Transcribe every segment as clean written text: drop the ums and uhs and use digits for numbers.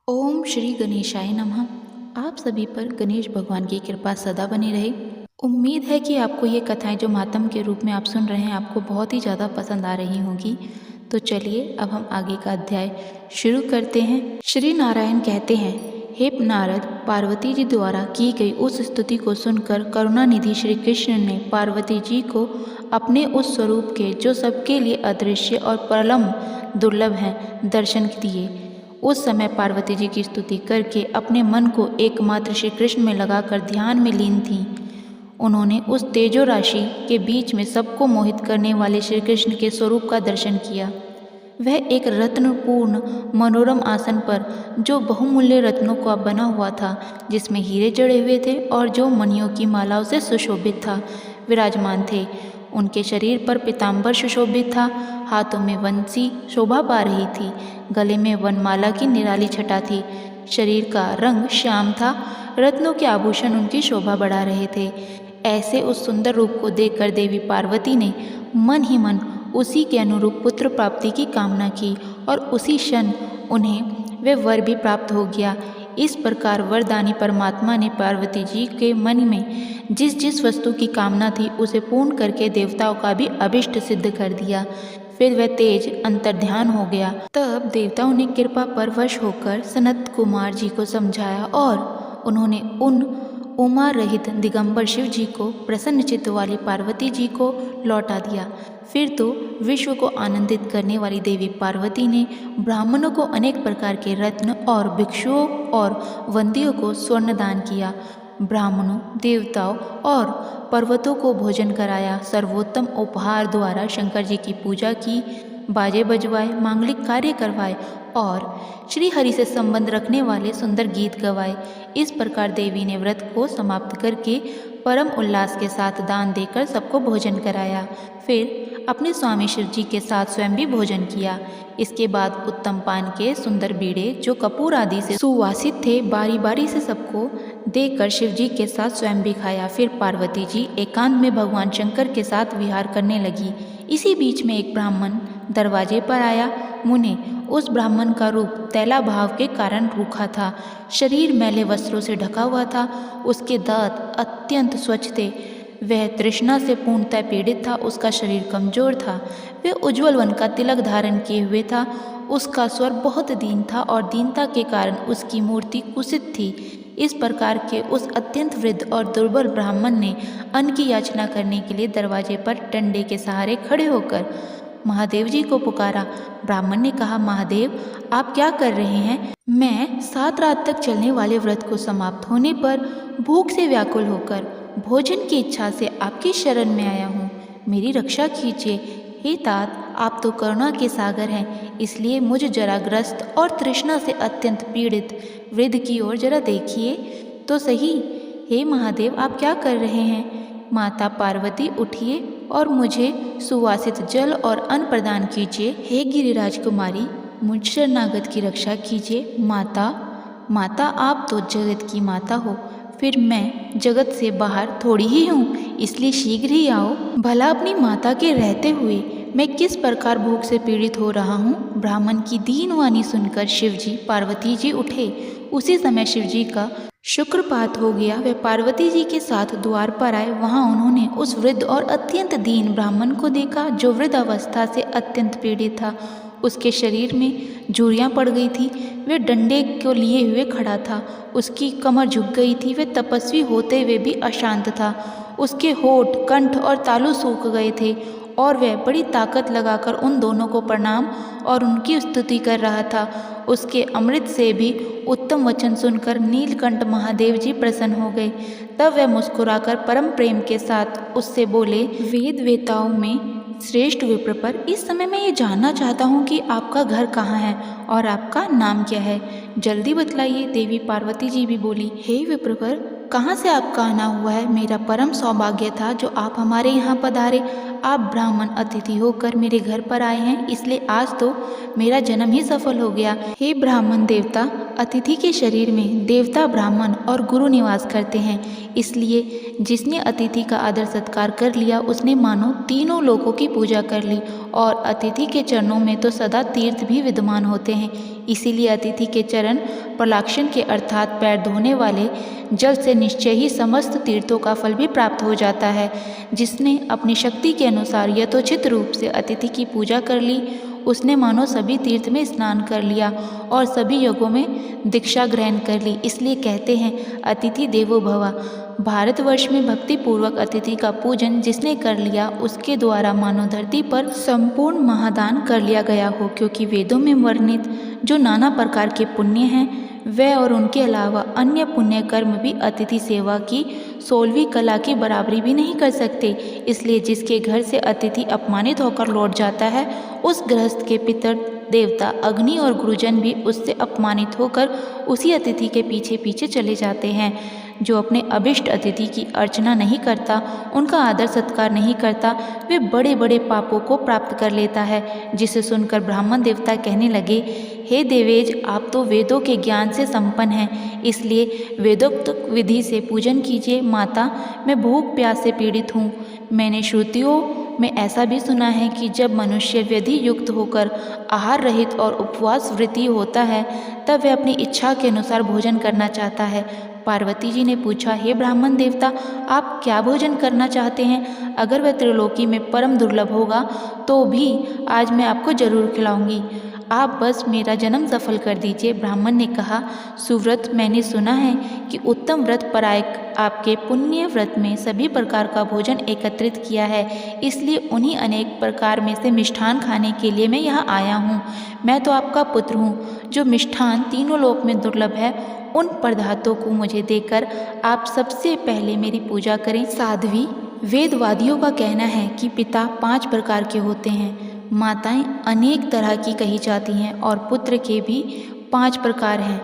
ओम श्री गणेशाय नमः। आप सभी पर गणेश भगवान की कृपा सदा बनी रहे। उम्मीद है कि आपको ये कथाएं जो मातम के रूप में आप सुन रहे हैं आपको बहुत ही ज़्यादा पसंद आ रही होंगी। तो चलिए अब हम आगे का अध्याय शुरू करते हैं। श्री नारायण कहते हैं, हे नारद, पार्वती जी द्वारा की गई उस स्तुति को सुनकर करुणानिधि श्री कृष्ण ने पार्वती जी को अपने उस स्वरूप के जो सबके लिए अदृश्य और परम दुर्लभ हैं दर्शन दिए। उस समय पार्वती जी की स्तुति करके अपने मन को एकमात्र श्री कृष्ण में लगाकर ध्यान में लीन थीं। उन्होंने उस तेजो राशि के बीच में सबको मोहित करने वाले श्री कृष्ण के स्वरूप का दर्शन किया। वह एक रत्नपूर्ण मनोरम आसन पर जो बहुमूल्य रत्नों का बना हुआ था, जिसमें हीरे जड़े हुए थे और जो मणियों की मालाओं से सुशोभित था, विराजमान थे। उनके शरीर पर पीताम्बर सुशोभित था, हाथों में वंशी शोभा पा रही थी, गले में वनमाला की निराली छटा थी, शरीर का रंग श्याम था, रत्नों के आभूषण उनकी शोभा बढ़ा रहे थे। ऐसे उस सुंदर रूप को देखकर देवी पार्वती ने मन ही मन उसी के अनुरूप पुत्र प्राप्ति की कामना की और उसी क्षण उन्हें वह वर भी प्राप्त हो गया। इस प्रकार वरदानी परमात्मा ने पार्वती जी के मन में जिस जिस वस्तु की कामना थी उसे पूर्ण करके देवताओं का भी अभिष्ट सिद्ध कर दिया। फिर वह तेज अंतर्ध्यान हो गया। तब देवताओं ने कृपा परवश होकर सनत कुमार जी को समझाया और उन्होंने उन उमा रहित दिगंबर शिव जी को प्रसन्न चित्त वाली पार्वती जी को लौटा दिया। फिर तो विश्व को आनंदित करने वाली देवी पार्वती ने ब्राह्मणों को अनेक प्रकार के रत्न और भिक्षुओं और वंदियों को स्वर्ण दान किया। ब्राह्मणों, देवताओं और पर्वतों को भोजन कराया। सर्वोत्तम उपहार द्वारा शंकर जी की पूजा की, बाजे बजवाए, मांगलिक कार्य करवाए और श्री हरि से संबंध रखने वाले सुंदर गीत गवाए। इस प्रकार देवी ने व्रत को समाप्त करके परम उल्लास के साथ दान देकर सबको भोजन कराया। फिर अपने स्वामी शिव जी के साथ स्वयं भी भोजन किया। इसके बाद उत्तम पान के सुंदर बीड़े जो कपूर आदि से सुवासित थे, बारी बारी से सबको देकर शिव जी के साथ स्वयं भी खाया। फिर पार्वती जी एकांत में भगवान शंकर के साथ विहार करने लगी। इसी बीच में एक ब्राह्मण दरवाजे पर आया। मुने, उस ब्राह्मण का रूप तैला भाव के कारण रूखा था, शरीर मैले वस्त्रों से ढका हुआ था, उसके दांत अत्यंत स्वच्छ थे, वह तृष्णा से पूर्णतः पीड़ित था, उसका शरीर कमजोर था, वह उज्ज्वल वन का तिलक धारण किए हुए था, उसका स्वर बहुत दीन था और दीनता के कारण उसकी मूर्ति कुसित थी। इस प्रकार के उस अत्यंत वृद्ध और दुर्बल ब्राह्मण ने अन्न की याचना करने के लिए दरवाजे पर डंडे के सहारे खड़े होकर महादेव जी को पुकारा। ब्राह्मण ने कहा, महादेव, आप क्या कर रहे हैं? मैं 7 रात तक चलने वाले व्रत को समाप्त होने पर भूख से व्याकुल होकर भोजन की इच्छा से आपकी शरण में आया हूँ, मेरी रक्षा कीजिए। हे तात, आप तो करुणा के सागर हैं, इसलिए मुझ जराग्रस्त और तृष्णा से अत्यंत पीड़ित वृद्ध की ओर जरा देखिए तो सही। हे महादेव, आप क्या कर रहे हैं? माता पार्वती, उठिए और मुझे सुवासित जल और अन्न प्रदान कीजिए। हे गिरिराज कुमारी, मुझ शरणागत की रक्षा कीजिए। माता, आप तो जगत की माता हो, फिर मैं जगत से बाहर थोड़ी ही हूँ, इसलिए शीघ्र ही आओ। भला अपनी माता के रहते हुए मैं किस प्रकार भूख से पीड़ित हो रहा हूँ। ब्राह्मण की दीन वाणी सुनकर शिवजी पार्वती जी उठे। उसी समय शिवजी का शुक्रपात हो गया। वे पार्वती जी के साथ द्वार पर आए। वहाँ उन्होंने उस वृद्ध और अत्यंत दीन ब्राह्मण को देखा जो वृद्ध अवस्था से अत्यंत पीड़ित था। उसके शरीर में झुर्रियाँ पड़ गई थी, वह डंडे को लिए हुए खड़ा था, उसकी कमर झुक गई थी, वह तपस्वी होते हुए भी अशांत था, उसके होठ, कंठ और तालू सूख गए थे और वह बड़ी ताकत लगाकर उन दोनों को प्रणाम और उनकी स्तुति कर रहा था। उसके अमृत से भी उत्तम वचन सुनकर नीलकंठ महादेव जी प्रसन्न हो गए। तब वह मुस्कुराकर परम प्रेम के साथ उससे बोले, वेद वेताओं में श्रेष्ठ विप्र पर, इस समय मैं ये जानना चाहता हूँ कि आपका घर कहाँ है और आपका नाम क्या है, जल्दी बतलाइए। देवी पार्वती जी भी बोली, हे विप्र पर, कहाँ से आपका आना हुआ है? मेरा परम सौभाग्य था जो आप हमारे यहाँ पधारे। आप ब्राह्मण अतिथि होकर मेरे घर पर आए हैं, इसलिए आज तो मेरा जन्म ही सफल हो गया। हे ब्राह्मण देवता, अतिथि के शरीर में देवता, ब्राह्मण और गुरु निवास करते हैं, इसलिए जिसने अतिथि का आदर सत्कार कर लिया उसने मानो तीनों लोकों की पूजा कर ली। और अतिथि के चरणों में तो सदा तीर्थ भी विद्यमान होते हैं, इसीलिए अतिथि के चरण प्रलाक्षण के अर्थात पैर धोने वाले जल से निश्चय ही समस्त तीर्थों का फल भी प्राप्त हो जाता है। जिसने अपनी शक्ति के अनुसार यथोचित रूप से अतिथि की पूजा कर ली, उसने मानो सभी तीर्थ में स्नान कर लिया और सभी योगों में दीक्षा ग्रहण कर ली। इसलिए कहते हैं अतिथि देवो भव। भारतवर्ष में भक्ति पूर्वक अतिथि का पूजन जिसने कर लिया उसके द्वारा मानव धरती पर संपूर्ण महादान कर लिया गया हो, क्योंकि वेदों में वर्णित जो नाना प्रकार के पुण्य हैं वह और उनके अलावा अन्य पुण्य कर्म भी अतिथि सेवा की 16वीं कला की बराबरी भी नहीं कर सकते। इसलिए जिसके घर से अतिथि अपमानित होकर लौट जाता है, उस गृहस्थ के पितर देवता, अग्नि और गुरुजन भी उससे अपमानित होकर उसी अतिथि के पीछे पीछे चले जाते हैं। जो अपने अभिष्ट अतिथि की अर्चना नहीं करता, उनका आदर सत्कार नहीं करता, वे बड़े बड़े पापों को प्राप्त कर लेता है। जिसे सुनकर ब्राह्मण देवता कहने लगे, हे देवेज, आप तो वेदों के ज्ञान से संपन्न हैं, इसलिए वेदोक्त विधि से पूजन कीजिए। माता, मैं भूख प्यास से पीड़ित हूँ। मैंने श्रुतियों में ऐसा भी सुना है कि जब मनुष्य विधि युक्त होकर आहार रहित और उपवास वृत्ति होता है, तब वह अपनी इच्छा के अनुसार भोजन करना चाहता है। पार्वती जी ने पूछा, हे ब्राह्मण देवता, आप क्या भोजन करना चाहते हैं? अगर वह त्रिलोकी में परम दुर्लभ होगा तो भी आज मैं आपको जरूर खिलाऊंगी। आप बस मेरा जन्म सफल कर दीजिए। ब्राह्मण ने कहा, सुव्रत, मैंने सुना है कि उत्तम व्रत परायक आपके पुण्य व्रत में सभी प्रकार का भोजन एकत्रित किया है, इसलिए उन्हीं अनेक प्रकार में से मिष्ठान खाने के लिए मैं यहाँ आया हूँ। मैं तो आपका पुत्र हूँ। जो मिष्ठान तीनों लोक में दुर्लभ है, उन पदार्थों को मुझे देकर आप सबसे पहले मेरी पूजा करें। साध्वी, वेदवादियों का कहना है कि पिता 5 प्रकार के होते हैं, माताएं अनेक तरह की कही जाती हैं और पुत्र के भी 5 प्रकार हैं।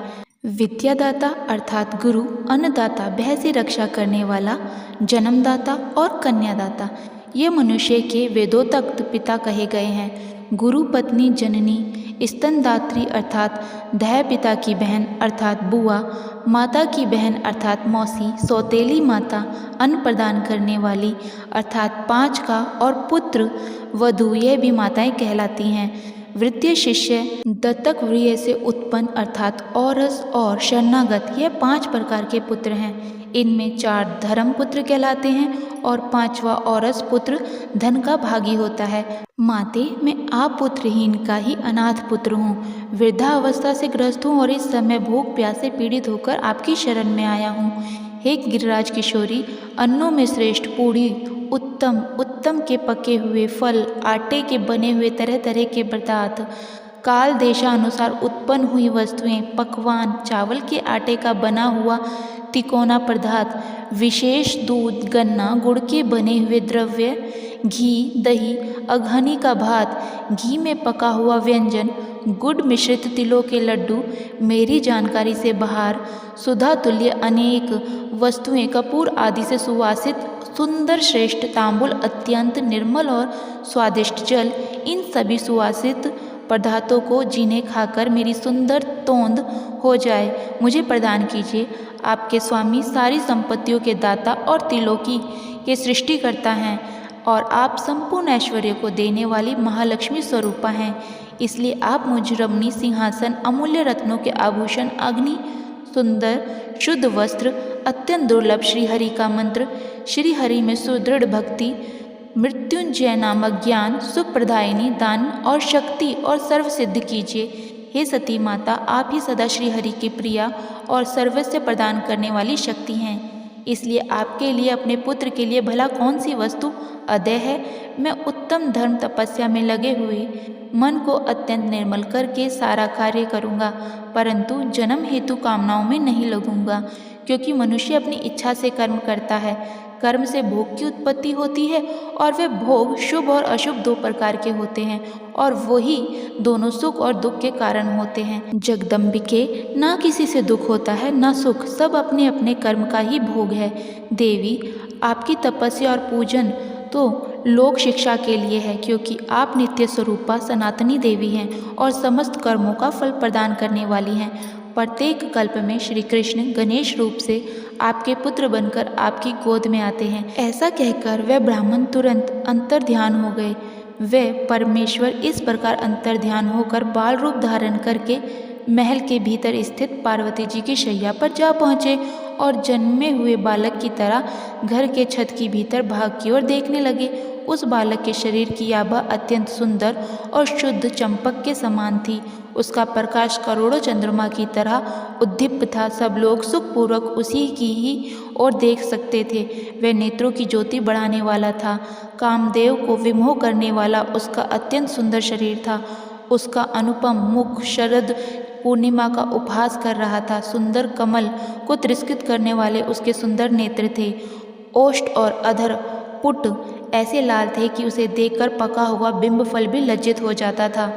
विद्यादाता अर्थात गुरु, अन्नदाता भय से रक्षा करने वाला, जन्मदाता और कन्यादाता। ये मनुष्य के वेदोक्त पिता कहे गए हैं। गुरु पत्नी जननी, स्तनदात्री अर्थात दह पिता की बहन अर्थात बुआ, माता की बहन अर्थात मौसी, सौतेली माता, अन्न प्रदान करने वाली अर्थात 5 का, और पुत्र वधू, यह भी माताएं कहलाती हैं। वृत्तीय शिष्य, दत्तक व्रिय से उत्पन्न अर्थात औरस और शरणागत, यह 5 प्रकार के पुत्र हैं। इनमें 4 धर्म पुत्र कहलाते हैं और 5वां औरस पुत्र धन का भागी होता है। माते, मैं आप पुत्रहीन का ही अनाथ पुत्र हूँ। वृद्धा अवस्था से ग्रस्त हूँ और इस समय भूख प्यास से पीड़ित होकर आपकी शरण में आया हूँ। हे गिरिराज किशोरी, अन्नों में श्रेष्ठ पूड़ी, उत्तम उत्तम के पके हुए फल, आटे के बने हुए तरह तरह के पदार्थ, काल देशानुसार उत्पन्न हुई वस्तुएं, पकवान, चावल के आटे का बना हुआ तिकोना पदार्थ, विशेष दूध, गन्ना, गुड़ के बने हुए द्रव्य, घी, दही, अघनी का भात, घी में पका हुआ व्यंजन, गुड़ मिश्रित तिलों के लड्डू, मेरी जानकारी से बाहर सुधा तुल्य अनेक वस्तुएं, कपूर आदि से सुवासित सुंदर श्रेष्ठ तांबुल, अत्यंत निर्मल और स्वादिष्ट जल, इन सभी सुवासित पदार्थों को जिन्हें खाकर मेरी सुंदर तोंद हो जाए, मुझे प्रदान कीजिए। आपके स्वामी सारी संपत्तियों के दाता और त्रिलोकी के सृष्टिकर्ता हैं और आप संपूर्ण ऐश्वर्य को देने वाली महालक्ष्मी स्वरूपा हैं। इसलिए आप मुझ रमणी सिंहासन, अमूल्य रत्नों के आभूषण, अग्नि, सुंदर शुद्ध वस्त्र, अत्यंत दुर्लभ श्रीहरि का मंत्र, श्रीहरि में सुदृढ़ भक्ति, मृत्युंजय नामक ज्ञान, सुख प्रदायिनी दान और शक्ति और सर्व सिद्ध कीजिए। हे सती माता, आप ही सदा श्रीहरि की प्रिया और सर्वस्व प्रदान करने वाली शक्ति हैं। इसलिए आपके लिए, अपने पुत्र के लिए भला कौन सी वस्तु अदय है? मैं उत्तम धर्म तपस्या में लगे हुए मन को अत्यंत निर्मल करके सारा कार्य करूँगा, परंतु जन्म हेतु कामनाओं में नहीं लगूंगा, क्योंकि मनुष्य अपनी इच्छा से कर्म करता है। कर्म से भोग की उत्पत्ति होती है और वे भोग शुभ और अशुभ दो प्रकार के होते हैं और वही दोनों सुख और दुख के कारण होते हैं। जगदम्बिके, ना किसी से दुख होता है ना सुख, सब अपने अपने कर्म का ही भोग है। देवी, आपकी तपस्या और पूजन तो लोक शिक्षा के लिए है, क्योंकि आप नित्य स्वरूपा सनातनी देवी हैं और समस्त कर्मों का फल प्रदान करने वाली हैं। प्रत्येक कल्प में श्री कृष्ण गणेश रूप से आपके पुत्र बनकर आपकी गोद में आते हैं। ऐसा कहकर वह ब्राह्मण तुरंत अंतर ध्यान हो गए। वे परमेश्वर इस प्रकार अंतर ध्यान होकर बाल रूप धारण करके महल के भीतर स्थित पार्वती जी की शैया पर जा पहुँचे और जन्मे हुए बालक की तरह घर के छत की भीतर भाग की ओर देखने लगे। उस बालक के शरीर की आभा अत्यंत सुंदर और शुद्ध चंपक के समान थी। उसका प्रकाश करोड़ों चंद्रमा की तरह उद्दीप्त था। सब लोग सुखपूर्वक उसी की ही ओर देख सकते थे। वह नेत्रों की ज्योति बढ़ाने वाला था। कामदेव को विमोह करने वाला उसका अत्यंत सुंदर शरीर था। उसका अनुपम मुख शरद पूर्णिमा का उपहास कर रहा था। सुंदर कमल को तिरस्कृत करने वाले उसके सुंदर नेत्र थे। ओष्ठ और अधर पुट ऐसे लाल थे कि उसे देखकर पका हुआ बिंब फल भी लज्जित हो जाता था।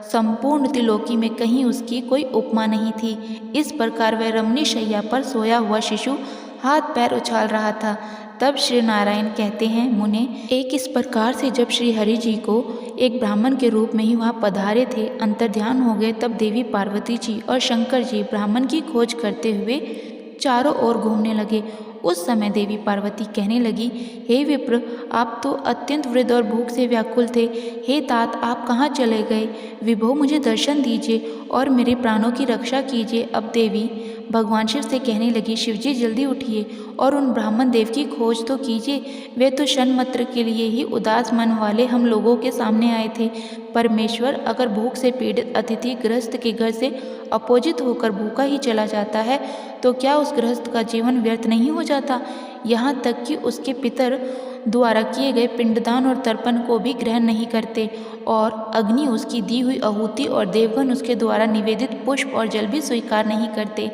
संपूर्ण त्रिलोकी में कहीं उसकी कोई उपमा नहीं थी। इस प्रकार वह रमणी शैया पर सोया हुआ शिशु हाथ पैर उछाल रहा था। तब श्री नारायण कहते हैं, मुने, एक इस प्रकार से जब श्री हरि जी को एक ब्राह्मण के रूप में ही वहाँ पधारे थे, अंतर्ध्यान हो गए, तब देवी पार्वती जी और शंकर जी ब्राह्मण की खोज करते हुए चारों ओर घूमने लगे। उस समय देवी पार्वती कहने लगी, हे विप्र, आप तो अत्यंत वृद्ध और भूख से व्याकुल थे। हे तात, आप कहाँ चले गए? विभो, मुझे दर्शन दीजिए और मेरे प्राणों की रक्षा कीजिए। अब देवी भगवान शिव से कहने लगी, शिवजी जल्दी उठिए और उन ब्राह्मण देव की खोज तो कीजिए। वे तो क्षण मात्र के लिए ही उदास मन वाले हम लोगों के सामने आए थे। परमेश्वर, अगर भूख से पीड़ित अतिथि गृहस्थ के घर से अपोजित होकर भूखा ही चला जाता है तो क्या उस गृहस्थ का जीवन व्यर्थ नहीं हो जाता? यहाँ तक कि उसके पितर द्वारा किए गए पिंडदान और तर्पण को भी ग्रहण नहीं करते और अग्नि उसकी दी हुई आहुति और देवगण उसके द्वारा निवेदित पुष्प और जल भी स्वीकार नहीं करते।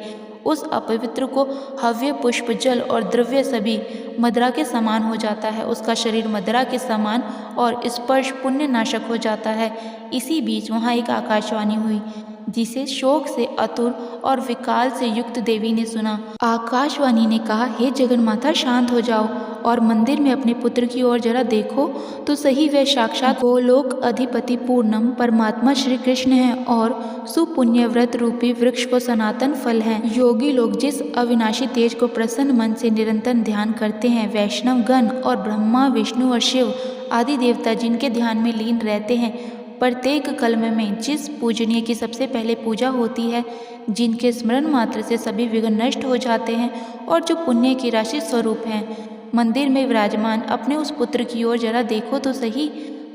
उस अपवित्र को हव्य, पुष्प, जल और द्रव्य सभी मदिरा के समान हो जाता है। उसका शरीर मदिरा के समान और स्पर्श पुण्य नाशक हो जाता है। इसी बीच वहाँ एक आकाशवाणी हुई, जिसे शोक से अतुर और विकाल से युक्त देवी ने सुना। आकाशवाणी ने कहा, हे जगन्माता, शांत हो जाओ और मंदिर में अपने पुत्र की ओर जरा देखो तो सही। वे साक्षात गोलोक अधिपति पूर्णम परमात्मा श्री कृष्ण हैं और सुपुण्य व्रत रूपी वृक्ष को सनातन फल हैं। योगी लोग जिस अविनाशी तेज को प्रसन्न मन से निरंतर ध्यान करते हैं, वैष्णव गण और ब्रह्मा, विष्णु और शिव आदि देवता जिनके ध्यान में लीन रहते हैं, प्रत्येक कल्म में जिस पूजनीय की सबसे पहले पूजा होती है, जिनके स्मरण मात्र से सभी विघ्न नष्ट हो जाते हैं और जो पुण्य की राशि स्वरूप हैं, मंदिर में विराजमान अपने उस पुत्र की ओर जरा देखो तो सही।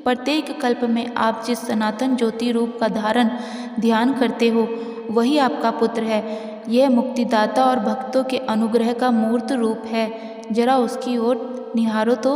प्रत्येक कल्प में आप जिस सनातन ज्योति रूप का धारण ध्यान करते हो, वही आपका पुत्र है। यह मुक्तिदाता और भक्तों के अनुग्रह का मूर्त रूप है। जरा उसकी ओर निहारो तो,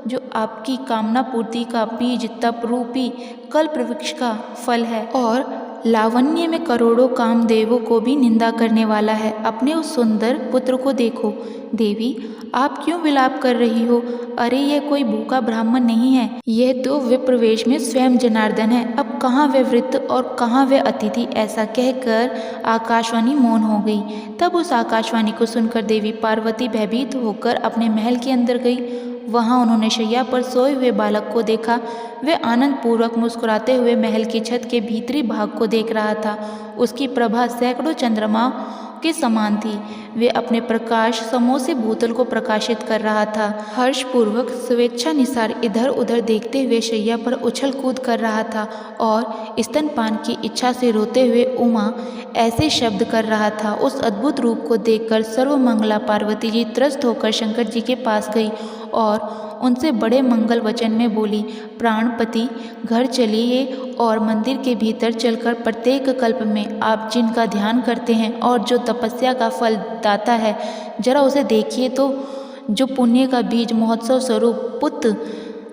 जो आपकी कामना पूर्ति का बीज तप रूपी कल्प वृक्ष का फल है और लावण्य में करोड़ों कामदेवों को भी निंदा करने वाला है। अपने उस सुंदर पुत्र को देखो। देवी, आप क्यों विलाप कर रही हो? अरे, यह कोई भूखा ब्राह्मण नहीं है, यह तो विप्रवेश में स्वयं जनार्दन है। अब कहाँ वह वृत्त और कहाँ वह अतिथि? ऐसा कहकर आकाशवाणी मौन हो गई। तब उस आकाशवाणी को सुनकर देवी पार्वती भयभीत होकर अपने महल के अंदर गई। वहाँ उन्होंने शैया पर सोए हुए बालक को देखा। वह आनंद पूर्वक मुस्कुराते हुए महल की छत के भीतरी भाग को देख रहा था। उसकी प्रभा सैकड़ों चंद्रमा के समान थी। वे अपने प्रकाश समूह से भूतल को प्रकाशित कर रहा था। हर्षपूर्वक स्वेच्छानुसार इधर उधर देखते हुए शैया पर उछल कूद कर रहा था और स्तनपान की इच्छा से रोते हुए उमा ऐसे शब्द कर रहा था। उस अद्भुत रूप को देखकर सर्वमंगला पार्वती जी त्रस्त होकर शंकर जी के पास गई और उनसे बड़े मंगल वचन में बोली, प्राणपति, घर चलिए और मंदिर के भीतर चलकर प्रत्येक कल्प में आप जिनका ध्यान करते हैं और जो तपस्या का फल दाता है, जरा उसे देखिए तो। जो पुण्य का बीज महोत्सव स्वरूप पुत्र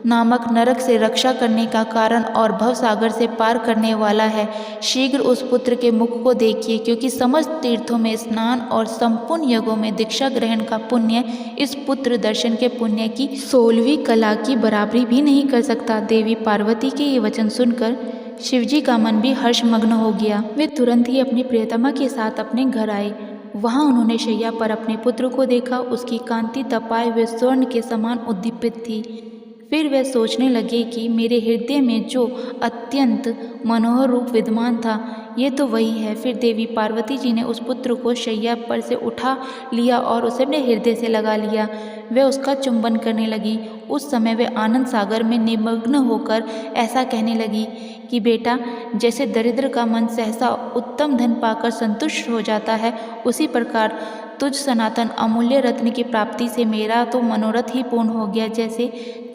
नामक नरक से रक्षा करने का कारण और भवसागर से पार करने वाला है। शीघ्र उस पुत्र के मुख को देखिए, क्योंकि समस्त तीर्थों में स्नान और संपूर्ण यज्ञों में दीक्षा ग्रहण का पुण्य इस पुत्र दर्शन के पुण्य की 16वीं कला की बराबरी भी नहीं कर सकता। देवी पार्वती के ये वचन सुनकर शिवजी का मन भी हर्षमग्न हो गया। वे तुरंत ही अपनी प्रियतमा के साथ अपने घर आए। वहां उन्होंने शैया पर अपने पुत्र को देखा। उसकी कांति तपाए हुए स्वर्ण के समान उद्दीपित थी। फिर वे सोचने लगे कि मेरे हृदय में जो अत्यंत मनोहर रूप विद्यमान था, ये तो वही है। फिर देवी पार्वती जी ने उस पुत्र को शैया पर से उठा लिया और उसे अपने हृदय से लगा लिया। वे उसका चुंबन करने लगी। उस समय वे आनंद सागर में निमग्न होकर ऐसा कहने लगी कि बेटा, जैसे दरिद्र का मन सहसा उत्तम धन पाकर संतुष्ट हो जाता है, उसी प्रकार तुझ सनातन अमूल्य रत्न की प्राप्ति से मेरा तो मनोरथ ही पूर्ण हो गया। जैसे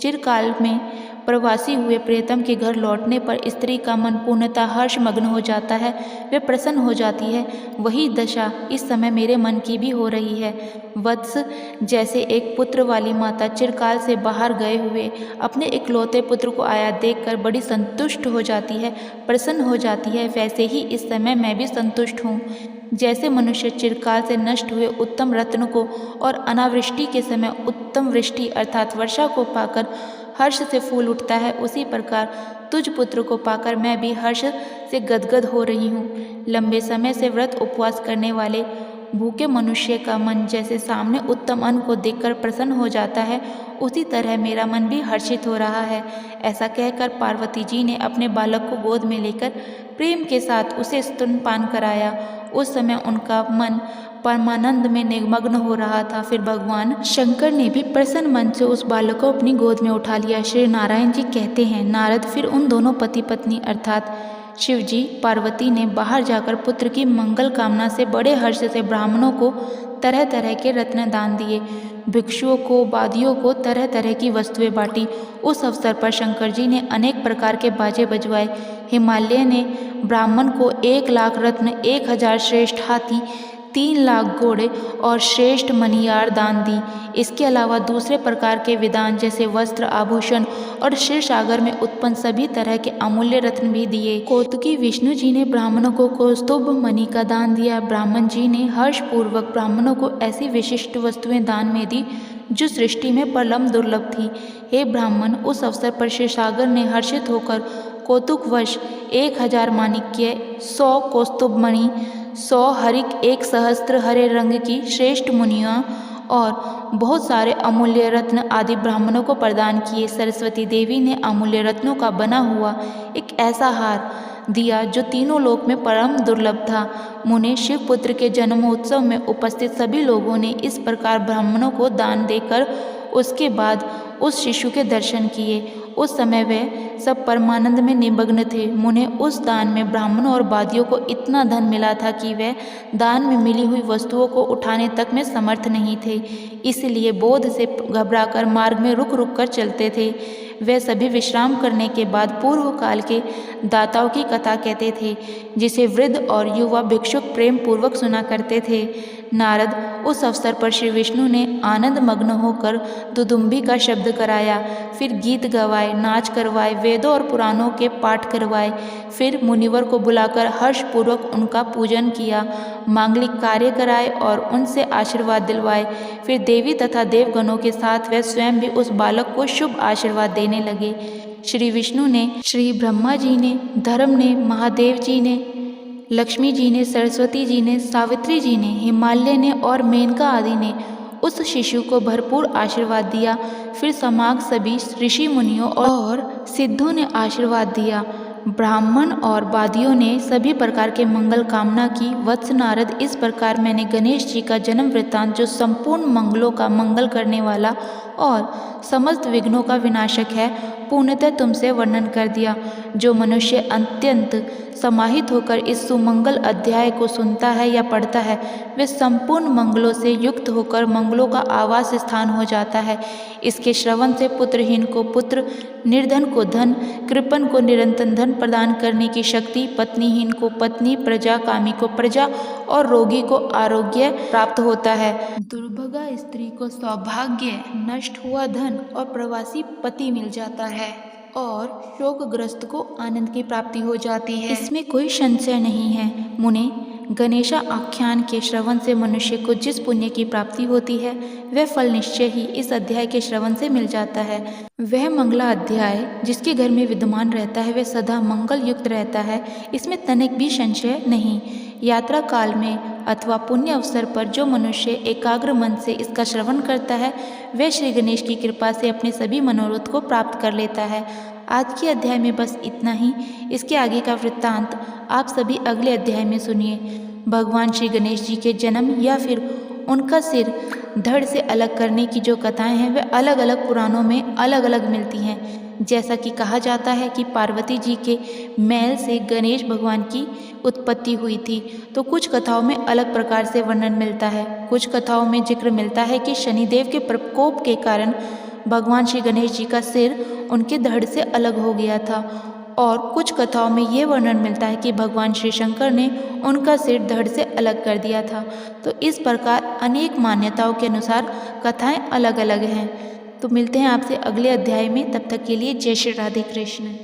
चिरकाल में प्रवासी हुए प्रियतम के घर लौटने पर स्त्री का मन पूर्णतः हर्षमग्न हो जाता है, वे प्रसन्न हो जाती है, वही दशा इस समय मेरे मन की भी हो रही है। वत्स, जैसे एक पुत्र वाली माता चिरकाल से बाहर गए हुए अपने इकलौते पुत्र को आया देखकर बड़ी संतुष्ट हो जाती है, प्रसन्न हो जाती है, वैसे ही इस समय मैं भी संतुष्ट हूँ। जैसे मनुष्य चिरकाल से नष्ट हुए उत्तम रत्न को और अनावृष्टि के समय उत्तम वृष्टि अर्थात वर्षा को पाकर हर्ष से फूल उठता है, उसी प्रकार तुझ पुत्र को पाकर मैं भी हर्ष से गदगद हो रही हूँ। लंबे समय से व्रत उपवास करने वाले भूखे मनुष्य का मन जैसे सामने उत्तम अन्न को देखकर प्रसन्न हो जाता है, उसी तरह मेरा मन भी हर्षित हो रहा है। ऐसा कहकर पार्वती जी ने अपने बालक को गोद में लेकर प्रेम के साथ उसे स्तनपान कराया। उस समय उनका मन परमानंद में निमग्न हो रहा था। फिर भगवान शंकर ने भी प्रसन्न मन से उस बालक को अपनी गोद में उठा लिया। श्री नारायण जी कहते हैं, नारद फिर उन दोनों पति पत्नी अर्थात शिवजी पार्वती ने बाहर जाकर पुत्र की मंगल कामना से बड़े हर्ष से ब्राह्मणों को तरह तरह के रत्न दान दिए, भिक्षुओं को, बादियों को तरह तरह की वस्तुएं बांटी। उस अवसर पर शंकर जी ने अनेक प्रकार के बाजे बजवाए। हिमालय ने ब्राह्मण को 1,00,000 रत्न, 1,000 श्रेष्ठ हाथी, 3,00,000 घोड़े और श्रेष्ठ मणियार दान दी। इसके अलावा दूसरे प्रकार के विदान जैसे वस्त्र, आभूषण और क्षीर सागर में उत्पन्न सभी तरह के अमूल्य रत्न भी दिए। कौतुकी विष्णु जी ने ब्राह्मणों को कौस्तुभ मणि का दान दिया। ब्राह्मण जी ने हर्षपूर्वक ब्राह्मणों को ऐसी विशिष्ट वस्तुएं दान में दी जो सृष्टि में परम दुर्लभ थी। हे ब्राह्मण, उस अवसर पर क्षीर सागर ने हर्षित होकर कौतुकवश 1,000 माणिक्य, 100 कौस्तुभ मणि, 100 हरिक, 1 सहस्त्र हरे रंग की श्रेष्ठ मुनियां और बहुत सारे अमूल्य रत्न आदि ब्राह्मणों को प्रदान किए। सरस्वती देवी ने अमूल्य रत्नों का बना हुआ एक ऐसा हार दिया जो तीनों लोक में परम दुर्लभ था। मुने शिवपुत्र के जन्मोत्सव में उपस्थित सभी लोगों ने इस प्रकार ब्राह्मणों को दान देकर उसके बाद उस शिशु के दर्शन किए। उस समय वे सब परमानंद में निमग्न थे। मुने उस दान में ब्राह्मणों और बादियों को इतना धन मिला था कि वे दान में मिली हुई वस्तुओं को उठाने तक में समर्थ नहीं थे, इसलिए बोध से घबराकर मार्ग में रुक रुक कर चलते थे। वे सभी विश्राम करने के बाद पूर्व काल के दाताओं की कथा कहते थे, जिसे वृद्ध और युवा भिक्षुक प्रेम पूर्वक सुना करते थे। नारद, उस अवसर पर श्री विष्णु ने आनंद मग्न होकर दुदुम्बी का शब्द कराया, फिर गीत गवाए, नाच करवाए, वेदों और पुराणों के पाठ करवाए। फिर मुनिवर को बुलाकर हर्षपूर्वक उनका पूजन किया, मांगलिक कार्य कराए और उनसे आशीर्वाद दिलवाए। फिर देवी तथा देवगणों के साथ वे स्वयं भी उस बालक को शुभ आशीर्वाद देने लगे। श्री विष्णु ने, श्री ब्रह्मा जी ने, धर्म ने, महादेव जी ने, लक्ष्मी जी ने, सरस्वती जी ने, सावित्री जी ने, हिमालय ने और मेनका आदि ने उस शिशु को भरपूर आशीर्वाद दिया। फिर समाग सभी ऋषि मुनियों और सिद्धों ने आशीर्वाद दिया। ब्राह्मण और वादियों ने सभी प्रकार के मंगल कामना की। वत्स नारद, इस प्रकार मैंने गणेश जी का जन्म वृत्तांत, जो संपूर्ण मंगलों का मंगल करने वाला और समस्त विघ्नों का विनाशक है, पूर्णतः तुमसे वर्णन कर दिया। जो मनुष्य अत्यंत समाहित होकर इस सुमंगल अध्याय को सुनता है या पढ़ता है, वे संपूर्ण मंगलों से युक्त होकर मंगलों का आवास स्थान हो जाता है। इसके श्रवण से पुत्रहीन को पुत्र, निर्धन को धन, कृपण को निरंतर धन प्रदान करने की शक्ति, पत्नीहीन को पत्नी, प्रजाकामी को प्रजा और रोगी को आरोग्य प्राप्त होता है। दुर्भगा स्त्री को सौभाग्य, नष्ट हुआ धन और प्रवासी पति मिल जाता है और शोकग्रस्त को आनंद की प्राप्ति हो जाती है। इसमें कोई संशय नहीं है मुने। गणेशा आख्यान के श्रवण से मनुष्य को जिस पुण्य की प्राप्ति होती है वह फल निश्चय ही इस अध्याय के श्रवण से मिल जाता है। वह मंगला अध्याय जिसके घर में विद्यमान रहता है वह सदा मंगल युक्त रहता है, इसमें तनिक भी संशय नहीं। यात्रा काल में अथवा पुण्य अवसर पर जो मनुष्य एकाग्र मन से इसका श्रवण करता है वह श्री गणेश की कृपा से अपने सभी मनोरथ को प्राप्त कर लेता है। आज के अध्याय में बस इतना ही। इसके आगे का वृत्तांत आप सभी अगले अध्याय में सुनिए। भगवान श्री गणेश जी के जन्म या फिर उनका सिर धड़ से अलग करने की जो कथाएं हैं वह अलग अलग पुराणों में अलग अलग मिलती हैं। जैसा कि कहा जाता है कि पार्वती जी के मैल से गणेश भगवान की उत्पत्ति हुई थी, तो कुछ कथाओं में अलग प्रकार से वर्णन मिलता है। कुछ कथाओं में जिक्र मिलता है कि शनिदेव के प्रकोप के कारण भगवान श्री गणेश जी का सिर उनके धड़ से अलग हो गया था, और कुछ कथाओं में ये वर्णन मिलता है कि भगवान श्री शंकर ने उनका सिर धड़ से अलग कर दिया था। तो इस प्रकार अनेक मान्यताओं के अनुसार कथाएं अलग अलग हैं। तो मिलते हैं आपसे अगले अध्याय में, तब तक के लिए जय श्री राधे कृष्ण।